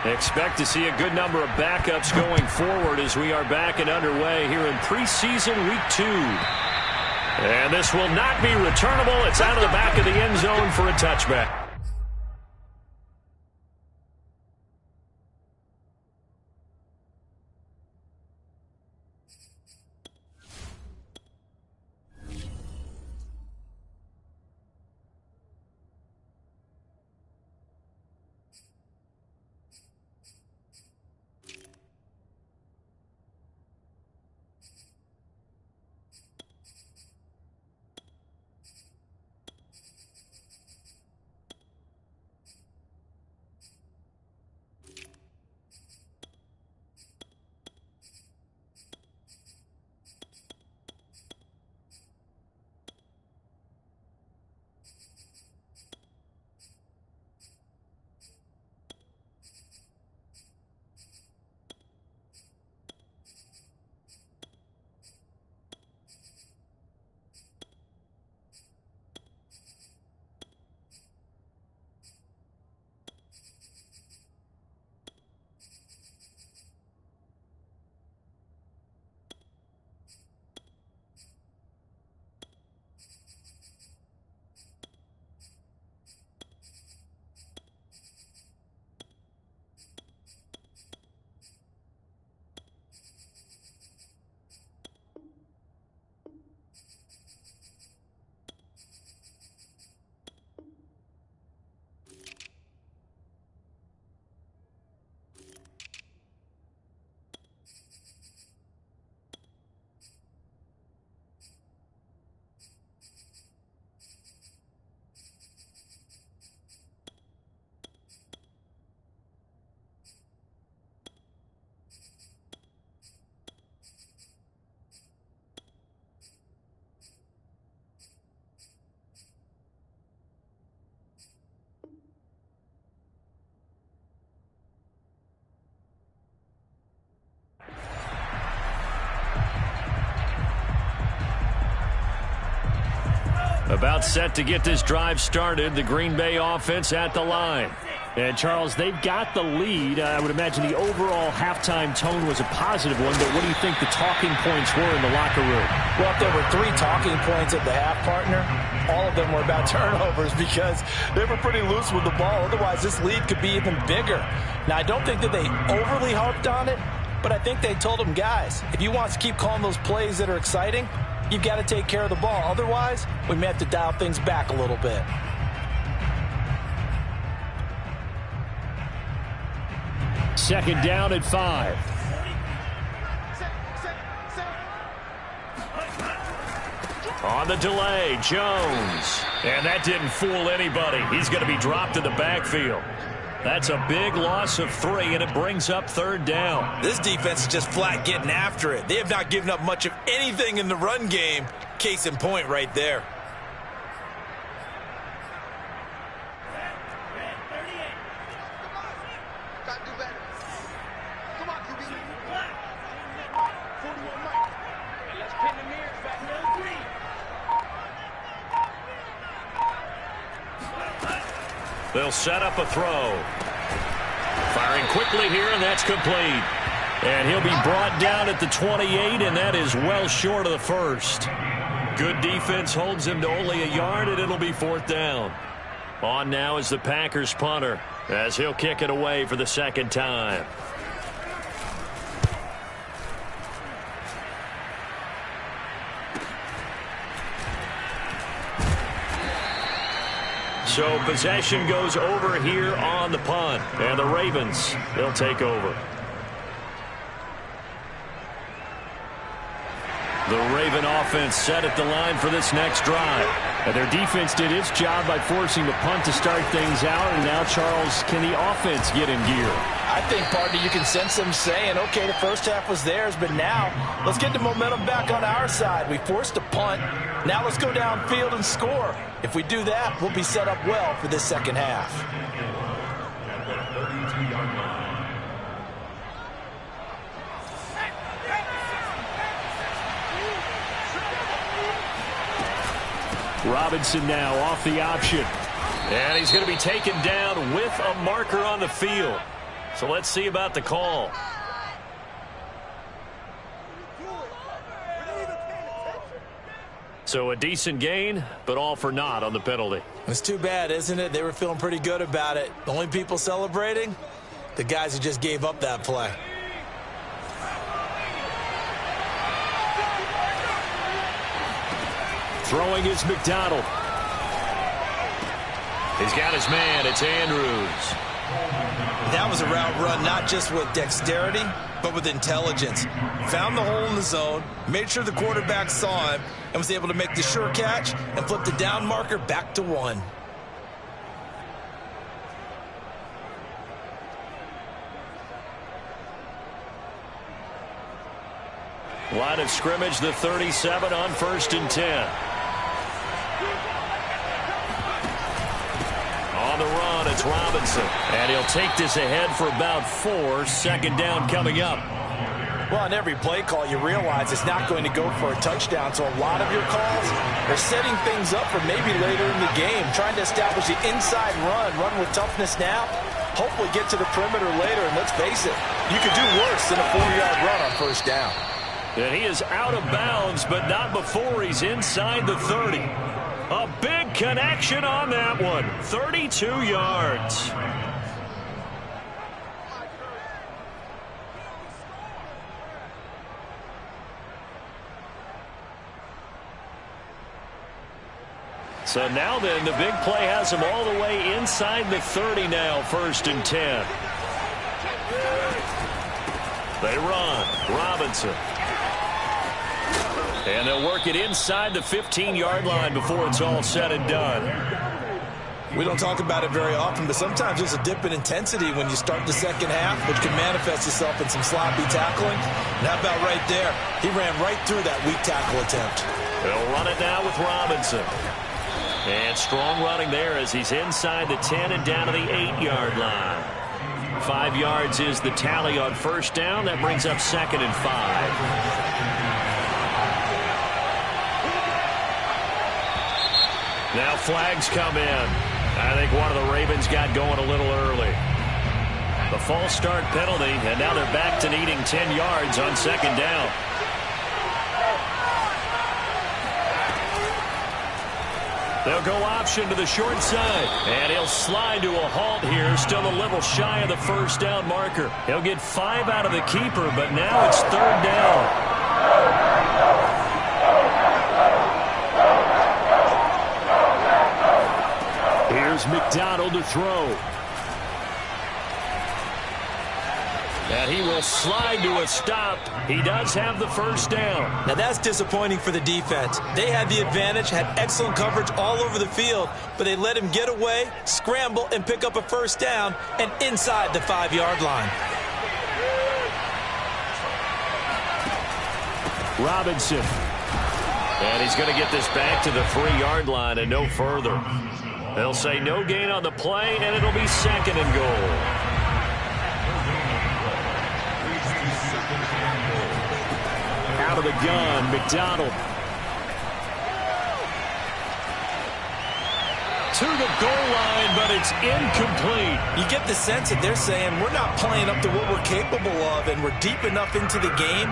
Expect to see a good number of backups going forward as we are back and underway here in preseason week 2. And this will not be returnable. It's out of the back of the end zone for a touchback. About set to get this drive started. The Green Bay offense at the line. And, Charles, they've got the lead. I would imagine the overall halftime tone was a positive one, but what do you think the talking points were in the locker room? Well, if there were 3 talking points at the half, partner, all of them were about turnovers because they were pretty loose with the ball. Otherwise, this lead could be even bigger. Now, I don't think that they overly harped on it, but I think they told them, guys, if you want to keep calling those plays that are exciting, you've got to take care of the ball. Otherwise, we may have to dial things back a little bit. Second down at 5. On the delay, Jones. And that didn't fool anybody. He's going to be dropped in the backfield. That's a big loss of 3, and it brings up third down. This defense is just flat getting after it. They have not given up much of anything in the run game. Case in point right there. They'll set up a throw. Firing quickly here, and that's complete. And he'll be brought down at the 28, and that is well short of the first. Good defense holds him to only a yard, and it'll be fourth down. On now is the Packers punter, as he'll kick it away for the second time. So possession goes over here on the punt. And the Ravens, they'll take over. The Raven offense set at the line for this next drive. And their defense did its job by forcing the punt to start things out. And now, Charles, can the offense get in gear? I think, partner, you can sense them saying, okay, the first half was theirs, but now let's get the momentum back on our side. We forced a punt. Now let's go downfield and score. If we do that, we'll be set up well for this second half. Robinson now off the option. And he's going to be taken down with a marker on the field. So let's see about the call. So a decent gain, but all for naught on the penalty. It's too bad, isn't it? They were feeling pretty good about it. The only people celebrating? The guys who just gave up that play. Throwing is McDonald. He's got his man. It's Andrews. That was a route run not just with dexterity, but with intelligence. Found the hole in the zone, made sure the quarterback saw him, and was able to make the sure catch and flip the down marker back to 1. Line of scrimmage, the 37 on 1st and 10. On the run, it's Robinson. And he'll take this ahead for about 4. 2nd down coming up. Well, on every play call, you realize it's not going to go for a touchdown. So a lot of your calls are setting things up for maybe later in the game, trying to establish the inside run with toughness now, hopefully get to the perimeter later. And let's face it, you could do worse than a 4-yard run on 1st down. And he is out of bounds, but not before he's inside the 30. A big connection on that one. 32 yards. So now then, the big play has him all the way inside the 30 now, 1st and 10. They run. Robinson. And they'll work it inside the 15-yard line before it's all said and done. We don't talk about it very often, but sometimes there's a dip in intensity when you start the 2nd half, which can manifest itself in some sloppy tackling. And how about right there? He ran right through that weak tackle attempt. They'll run it now with Robinson. And strong running there as he's inside the 10 and down to the 8-yard line. 5 yards is the tally on 1st down. That brings up 2nd and 5. Now flags come in. I think one of the Ravens got going a little early. The false start penalty, and now they're back to needing 10 yards on 2nd down. They'll go option to the short side, and he'll slide to a halt here, still a little shy of the 1st down marker. He'll get 5 out of the keeper, but now it's 3rd down. Here's McDonald to throw. And he will slide to a stop. He does have the 1st down. Now that's disappointing for the defense. They had the advantage, had excellent coverage all over the field, but they let him get away, scramble, and pick up a 1st down, and inside the 5-yard line. Robinson. And he's going to get this back to the 3-yard line and no further. They'll say no gain on the play, and it'll be 2nd and goal. Out of the gun, McDonald. To the goal line, but it's incomplete. You get the sense that they're saying we're not playing up to what we're capable of, and we're deep enough into the game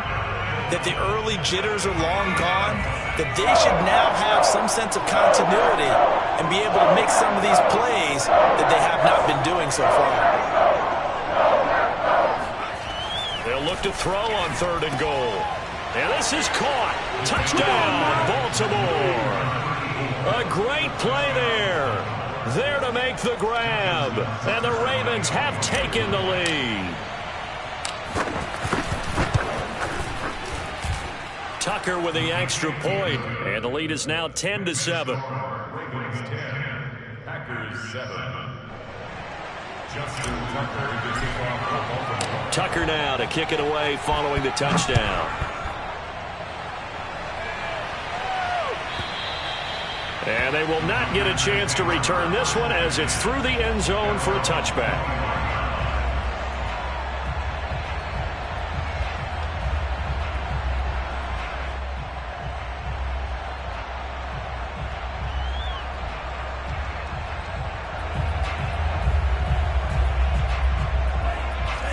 that the early jitters are long gone, that they should now have some sense of continuity and be able to make some of these plays that they have not been doing so far. They'll look to throw on 3rd and goal. And this is caught. Touchdown, Baltimore. A great play there. There to make the grab. And the Ravens have taken the lead. Tucker with the extra point, and the lead is now 10-7. Ravens 10, Packers 7. Justin Tucker gets it from Baltimore. Tucker now to kick it away following the touchdown. And they will not get a chance to return this one as it's through the end zone for a touchback.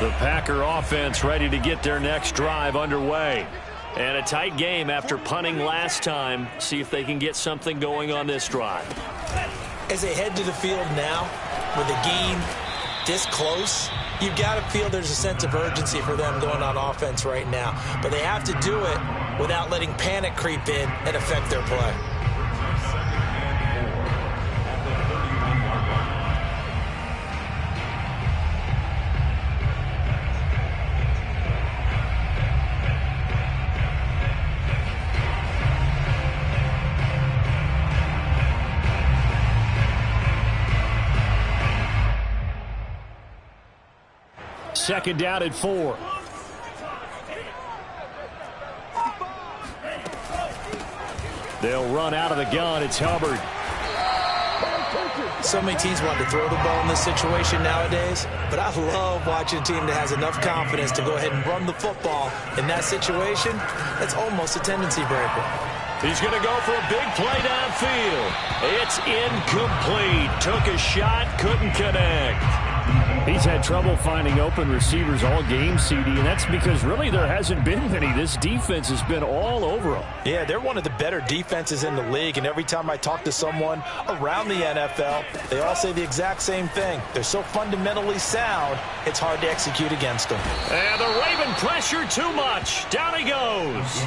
The Packer offense ready to get their next drive underway. And a tight game after punting last time. See if they can get something going on this drive. As they head to the field now, with a game this close, you've got to feel there's a sense of urgency for them going on offense right now. But they have to do it without letting panic creep in and affect their play. Second down at 4. They'll run out of the gun. It's Hubbard. So many teams want to throw the ball in this situation nowadays, but I love watching a team that has enough confidence to go ahead and run the football. In that situation, that's almost a tendency breaker. He's going to go for a big play downfield. It's incomplete. Took a shot, couldn't connect. He's had trouble finding open receivers all game, CD, and that's because really there hasn't been many. This defense has been all over them. Yeah, they're one of the better defenses in the league, and every time I talk to someone around the NFL, they all say the exact same thing. They're so fundamentally sound, it's hard to execute against them. And the Raven pressure too much. Down he goes.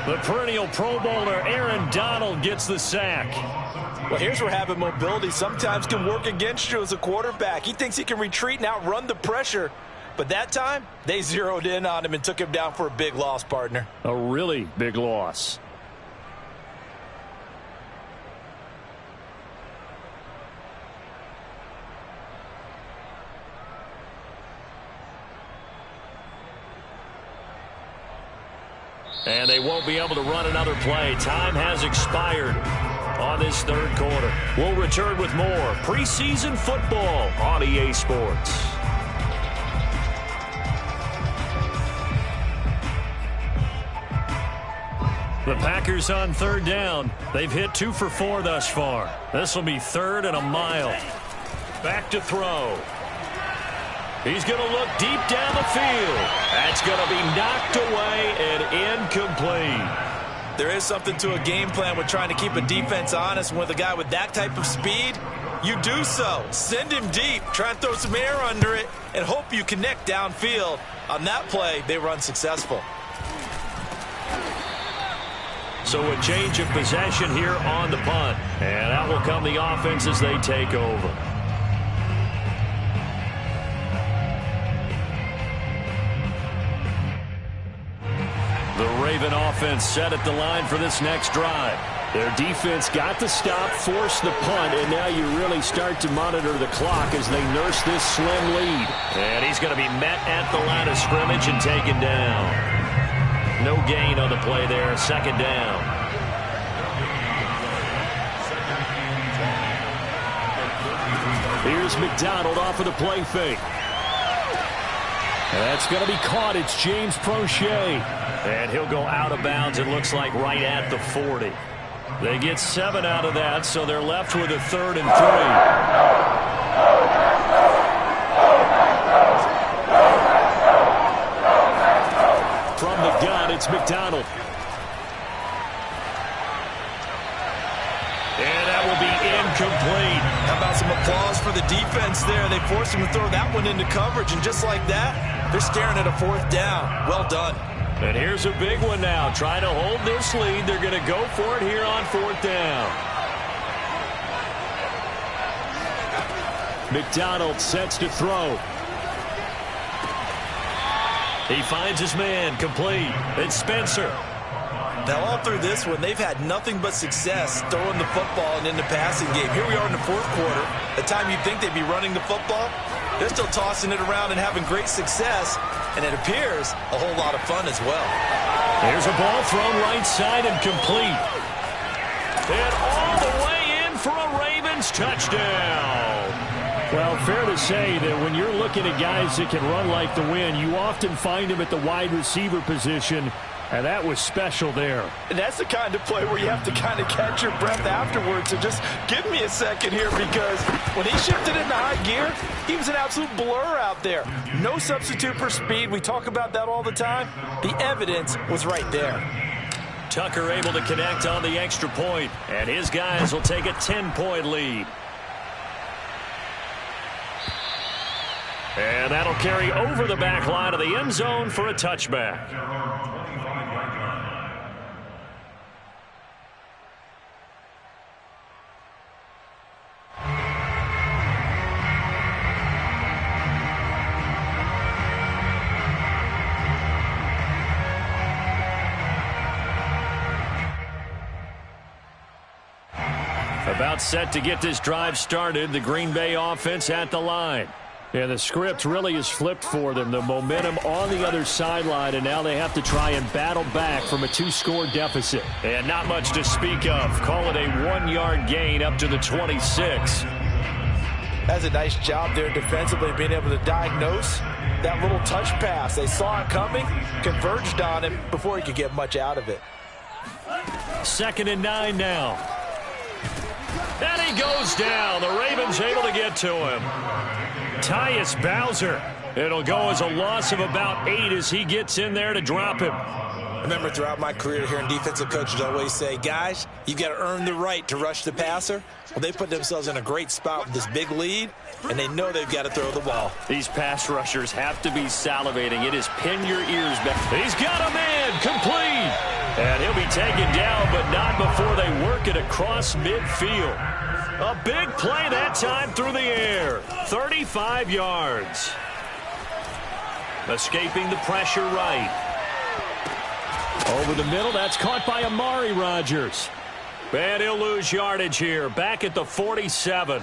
The perennial Pro Bowler Aaron Donald gets the sack. Well, here's where having mobility sometimes can work against you as a quarterback. He thinks he can retreat and outrun the pressure. But that time, they zeroed in on him and took him down for a big loss, partner. A really big loss. And they won't be able to run another play. Time has expired on this third quarter. We'll return with more preseason football on EA Sports. The Packers on third down. They've hit 2 for 4 thus far. This will be 3rd and a mile. Back to throw. He's going to look deep down the field. That's going to be knocked away and incomplete. There is something to a game plan with trying to keep a defense honest. With a guy with that type of speed, you do so. Send him deep. Try and throw some air under it and hope you connect downfield. On that play, they were unsuccessful. So a change of possession here on the punt. And out will come the offense as they take over. The Raven offense set at the line for this next drive. Their defense got the stop, forced the punt, and now you really start to monitor the clock as they nurse this slim lead. And he's going to be met at the line of scrimmage and taken down. No gain on the play there. 2nd down. Here's McDonald off of the play fake. That's going to be caught. It's James Prochet. And he'll go out of bounds, it looks like, right at the 40. They get 7 out of that, so they're left with a 3rd and 3. From the gun, it's McDonald. And that will be incomplete. How about some applause for the defense there? They forced him to throw that one into coverage, and just like that, they're staring at a 4th down. Well done. And here's a big one now. Trying to hold this lead. They're going to go for it here on 4th down. McDonald sets to throw. He finds his man. Complete. It's Spencer. Now, all through this one, they've had nothing but success throwing the football and in the passing game. Here we are in the 4th quarter. The time you'd think they'd be running the football, they're still tossing it around and having great success. And it appears a whole lot of fun as well. There's a ball thrown right side and complete. And all the way in for a Ravens touchdown. Well, fair to say that when you're looking at guys that can run like the wind, you often find them at the wide receiver position. And that was special there. And that's the kind of play where you have to kind of catch your breath afterwards. So just give me a second here, because when he shifted into high gear, he was an absolute blur out there. No substitute for speed. We talk about that all the time. The evidence was right there. Tucker able to connect on the extra point, and his guys will take a 10-point lead. And that'll carry over the back line of the end zone for a touchback. About set to get this drive started, the Green Bay offense at the line. Yeah, the script really is flipped for them. The momentum on the other sideline, and now they have to try and battle back from a 2-score deficit. And not much to speak of. Call it a 1-yard gain up to the 26. That's a nice job there defensively, being able to diagnose that little touch pass. They saw it coming, converged on him before he could get much out of it. 2nd and 9 now. And he goes down. The Ravens able to get to him. Tyus Bowser. It'll go as a loss of about 8 as he gets in there to drop him. Remember, throughout my career here in defensive coaches always say, guys, you've got to earn the right to rush the passer. Well, they put themselves in a great spot with this big lead, and they know they've got to throw the ball. These pass rushers have to be salivating. It is pin your ears back. He's got a man complete. And he'll be taken down, but not before they work it across midfield. A big play that time through the air. 35 yards. Escaping the pressure right. Over the middle, that's caught by Amari Rodgers. And he'll lose yardage here, back at the 47.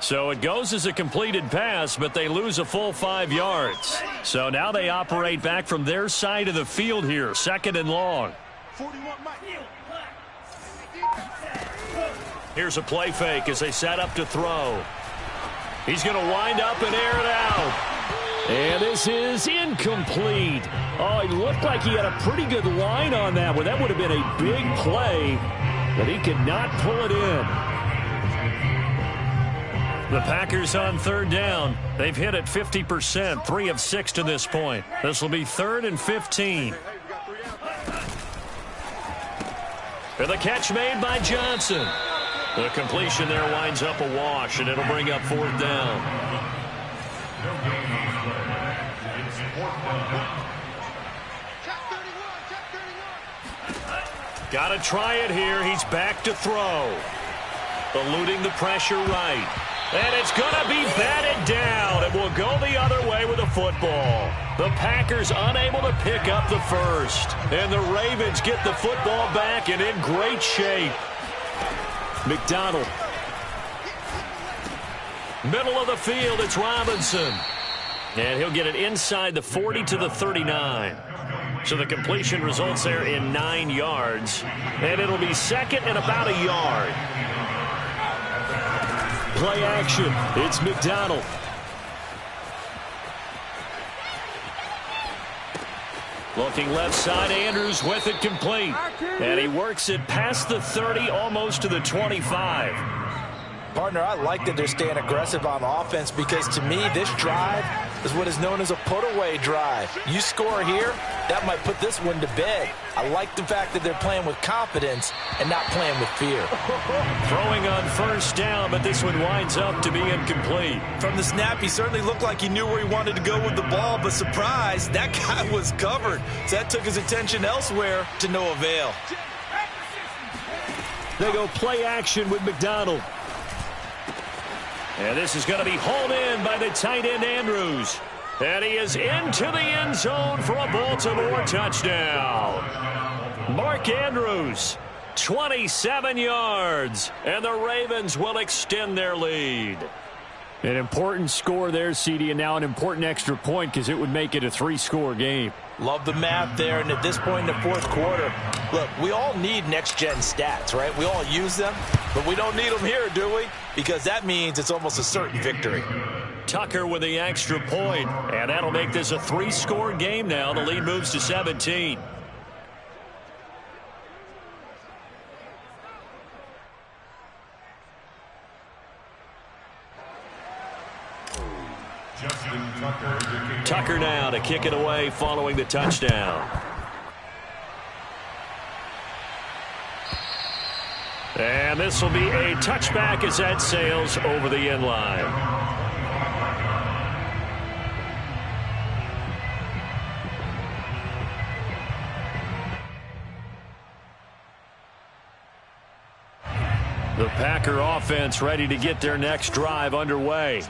So it goes as a completed pass, but they lose a full 5 yards. So now they operate back from their side of the field here, 2nd and long. Here's a play fake as they set up to throw. He's going to wind up and air it out. And this is incomplete. Oh, he looked like he had a pretty good line on that one. That would have been a big play, but he could not pull it in. The Packers on 3rd down. They've hit it 50%, 3 of 6 to this point. This will be 3rd and 15. And the catch made by Johnson. The completion there winds up a wash, and it'll bring up 4th down. Got to try it here. He's back to throw. Eluding the pressure right. And it's going to be batted down. It will go the other way with the football. The Packers unable to pick up the first. And the Ravens get the football back and in great shape. McDonald. Middle of the field, it's Robinson. And he'll get it inside the 40 to the 39. So the completion results there in 9 yards. And it'll be 2nd and about a yard. Play action. It's McDonald. Looking left side, Andrews with it complete. And he works it past the 30, almost to the 25. Partner, I like that they're staying aggressive on offense, because to me, this drive is what is known as a put-away drive. You score here, that might put this one to bed. I like the fact that they're playing with confidence and not playing with fear. Throwing on 1st down, but this one winds up to be incomplete. From the snap, he certainly looked like he knew where he wanted to go with the ball, but surprise, that guy was covered. So that took his attention elsewhere to no avail. They go play action with McDonald. And this is going to be hauled in by the tight end Andrews. And he is into the end zone for a Baltimore touchdown. Mark Andrews, 27 yards. And the Ravens will extend their lead. An important score there, CD, and now an important extra point, because it would make it a 3-score game. Love the math there, and at this point in the 4th quarter, look, we all need next-gen stats, right? We all use them, but we don't need them here, do we? Because that means it's almost a certain victory. Tucker with the extra point, and that'll make this a 3-score game now. The lead moves to 17. Tucker now to kick it away following the touchdown. And this will be a touchback as that sails over the end line. The Packer offense ready to get their next drive underway.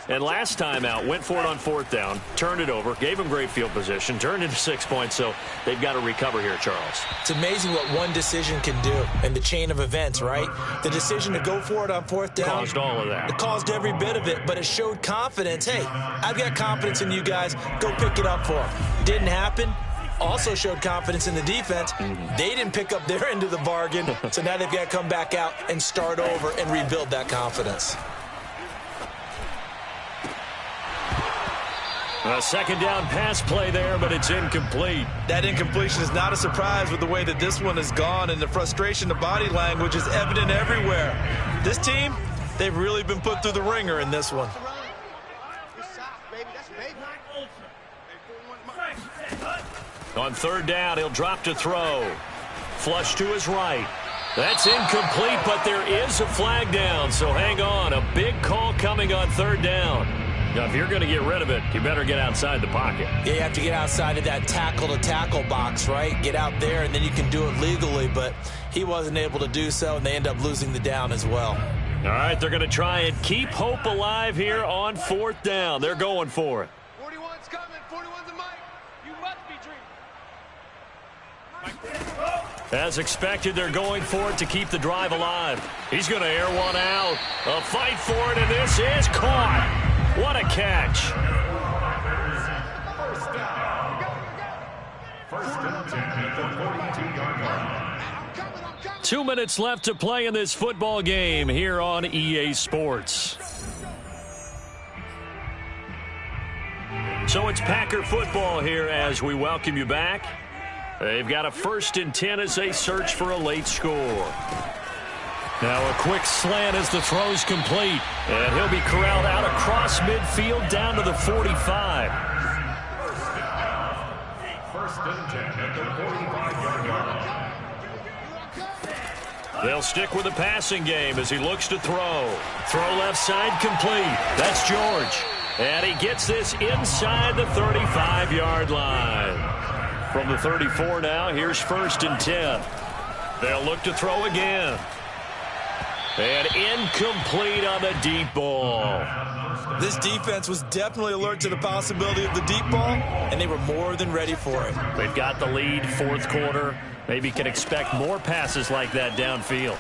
And last time out, went for it on fourth down, turned it over, gave them great field position, turned into 6 points, so they've got to recover here, Charles. It's amazing what one decision can do in the chain of events, right? The decision to go for it on fourth down. Caused all of that. It caused every bit of it, but it showed confidence. Hey, I've got confidence in you guys. Go pick it up for them. Didn't happen. Also showed confidence in the defense. They didn't pick up their end of the bargain, so now they've got to come back out and start over and rebuild that confidence. A second down pass play there, but it's incomplete. That incompletion is not a surprise with the way that this one has gone, and the frustration, the body language is evident everywhere. This team, they've really been put through the ringer in this one. On third down, he'll drop to throw. Flush to his right. That's incomplete, but there is a flag down, so hang on. A big call coming on third down. Now, if you're going to get rid of it, you better get outside the pocket. Yeah, you have to get outside of that tackle-to-tackle box, right? Get out there, and then you can do it legally, but he wasn't able to do so, and they end up losing the down as well. All right, they're going to try and keep hope alive here on fourth down. They're going for it. 41's coming. 41's a mic. You must be dreaming. As expected, they're going for it to keep the drive alive. He's going to air one out. A fight for it, and this is caught. What a catch. First and 10 at the 42-yard line. 2 minutes left to play in this football game here on EA Sports. So it's Packer football here as we welcome you back. They've got a 1st and 10 as they search for a late score. Now a quick slant as the throw's complete. And he'll be corralled out across midfield down to the 45. First and 10 at the 45-yard line. They'll stick with the passing game as he looks to throw. Throw left side complete. That's George. And he gets this inside the 35-yard line. From the 34 now, here's 1st and 10. They'll look to throw again. And incomplete on the deep ball. This defense was definitely alert to the possibility of the deep ball, and they were more than ready for it. They've got the lead, fourth quarter. Maybe can expect more passes like that downfield.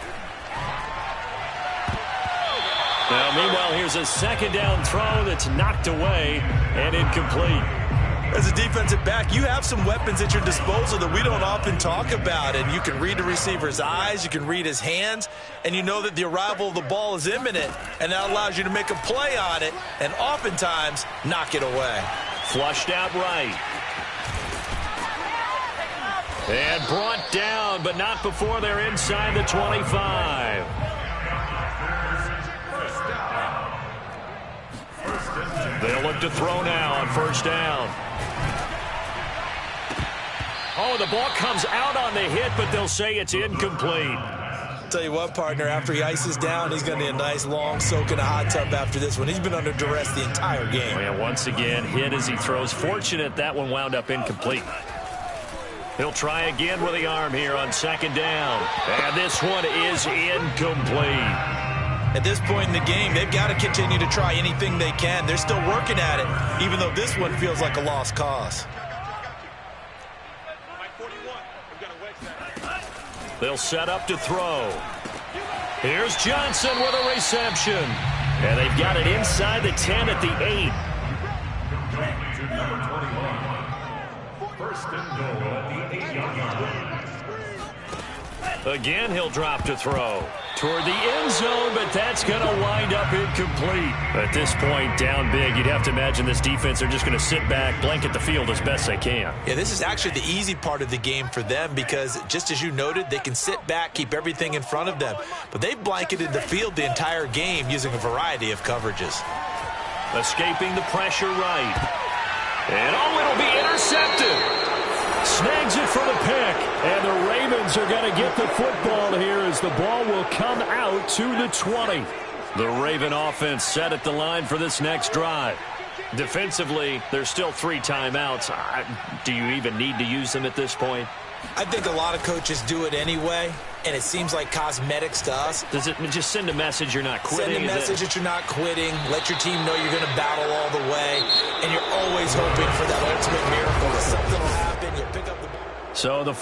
Now, meanwhile, here's a second down throw that's knocked away and incomplete. As a defensive back, you have some weapons at your disposal that we don't often talk about, and you can read the receiver's eyes, you can read his hands, and you know that the arrival of the ball is imminent, and that allows you to make a play on it and oftentimes knock it away. Flushed out right. And brought down, but not before they're inside the 25. They'll look to throw now on 1st down. Oh, the ball comes out on the hit, but they'll say it's incomplete. Tell you what, partner, after he ices down, he's going to need a nice long soak in a hot tub after this one. He's been under duress the entire game. And once again, hit as he throws. Fortunate that one wound up incomplete. He'll try again with the arm here on 2nd down. And this one is incomplete. At this point in the game, they've got to continue to try anything they can. They're still working at it, even though this one feels like a lost cause. They'll set up to throw. Here's Johnson with a reception. And they've got it inside the 10 at the 8. To number 21. First and goal at the 8-yard line. Again, he'll drop to throw. Toward the end zone, but that's going to wind up incomplete. At this point, down big, you'd have to imagine this defense, they're just going to sit back, blanket the field as best they can. Yeah, this is actually the easy part of the game for them because, just as you noted, they can sit back, keep everything in front of them. But they've blanketed the field the entire game using a variety of coverages. Escaping the pressure right. And it'll be intercepted. Snags it for the pick. And the Ravens are going to get the football here as the ball will come out to the 20. The Raven offense set at the line for this next drive. Defensively, there's still 3 timeouts. Do you even need to use them at this point? I think a lot of coaches do it anyway, and it seems like cosmetics to us. Does it just send a message you're not quitting? Send a message that you're not quitting. Let your team know you're going to battle all the way, and you're always hoping for that ultimate miracle that something will happen. You'll pick up the ball. So the